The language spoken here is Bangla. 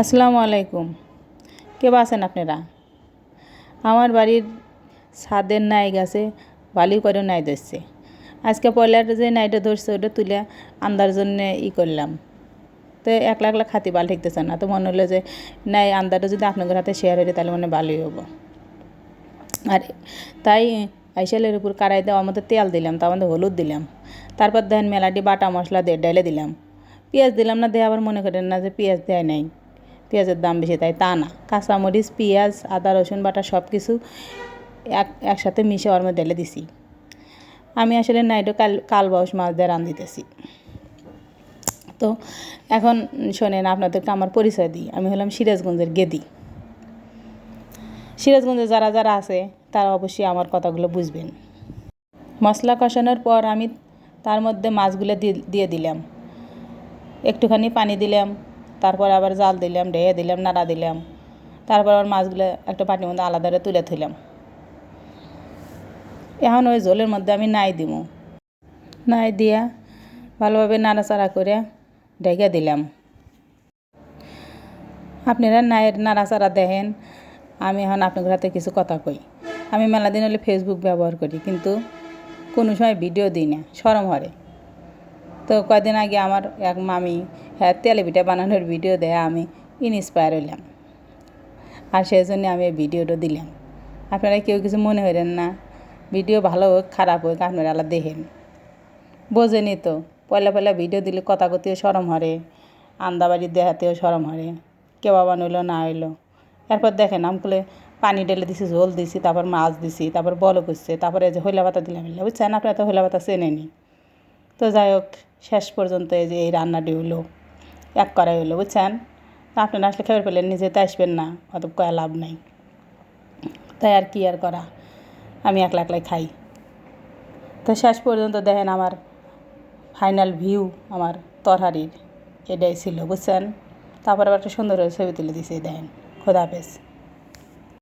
আসসালামু আলাইকুম। কে আছেন আপনারা? আমার বাড়ির ছাদের নাই গাছে বালি করে নাই ধরছে। আজকে পয়লার যে নাইটা ধরছে ওটা তুলে আন্দার জন্য করলাম। তো একলা একলা খাতি বাল ঠেকতেছে না, তো মনে হলো যে নাই আন্দারটা যদি আপনাদের হাতে শেয়ার হয়ে তাহলে মানে ভালোই হবো। আর তাই আইসালের উপর কারাই দেওয়ার মধ্যে তেল দিলাম, তার মধ্যে হলুদ দিলাম, তারপর দেখেন মেলাটি বাটা মশলা দিয়ে ডাইলে দিলাম, পেঁয়াজ দিলাম না, দিয়ে আবার মনে করেন না যে পেঁয়াজ দেয় নাই, পেঁয়াজের দাম বেশি তাই তা না। কাঁচামরিচ, পেঁয়াজ, আদা, রসুন বাটা সব কিছু একসাথে মিশে ওর মধ্যে ঢেলে দিছি। আমি আসলে নাইটো কালবাউস মাছ দিয়ে রাঁধিতেছি। তো এখন শোনেন, আপনাদেরকে আমার পরিচয় দিই। আমি হলাম সিরাজগঞ্জের গেদি। সিরাজগঞ্জে যারা যারা আছে তারা অবশ্যই আমার কথাগুলো বুঝবেন। মশলা কষানোর পর আমি তার মধ্যে মাছগুলো দিয়ে দিলাম, একটুখানি পানি দিলাম, তারপর আবার জাল দিলাম, ঢেকে দিলাম, নাড়া দিলাম, তারপর আবার মাছগুলো একটা পাটির মধ্যে আলাদা করে তুলে থইলাম। এখন ওই ঝোলের মধ্যে আমি নাই দিব, নাই দিয়া ভালোভাবে নাড়াচাড়া করে ঢেকে দিলাম। আপনারা নাড়াচাড়া দেখেন। আমি এখন আপনাদের হাতে কিছু কথা কই। আমি মেলা দিন হলে ফেসবুক ব্যবহার করি, কিন্তু কোনো সময় ভিডিও দিই না, শরম হরে। তো কয়দিন আগে আমার এক মামি তেলে পিঠা বানানোর ভিডিও দেয়, আমি ইন্সপায়ার হইলাম, আর সেই জন্য আমি এই ভিডিওটা দিলাম। আপনারা কেউ কিছু মনে করেন না, ভিডিও ভালো হোক খারাপ হোক আপনারা আলাদা দেখেন। বোঝেনি তো, পয়লা ভিডিও দিলে কথা কথিও শরম হরে, আন্দাবাড়ির দেহাতেও শরম হরে, কেউ বানাইলো না হইলো। এরপর দেখেন আমকুলে পানি ঢেলে দিছি, ঝোল দিছি, তারপর মাছ দিছি, তারপর বলো করছে, তারপরে যে হইলা পাতা দিলাম, বুঝছেন? আপনারা তো হইলা পাতা চেনেনি। তো যাই হোক, শেষ পর্যন্ত এই যে এই রান্নাটি হইলো, এক করাই হইলো, বুঝছেন? আপনারা আসলে খেয়ে ফেলেন, নিজেতে আসবেন না, অত কয়া লাভ নাই। তাই আর কি আর করা, আমি একলা একলাই খাই। তো শেষ পর্যন্ত দেখেন আমার ফাইনাল ভিউ আমার তরহারির এটাই ছিল, বুঝছেন? তারপরে আবার একটা সুন্দর ছবি তুলে দিয়েছি, দেখেন। খোদা হাফেজ।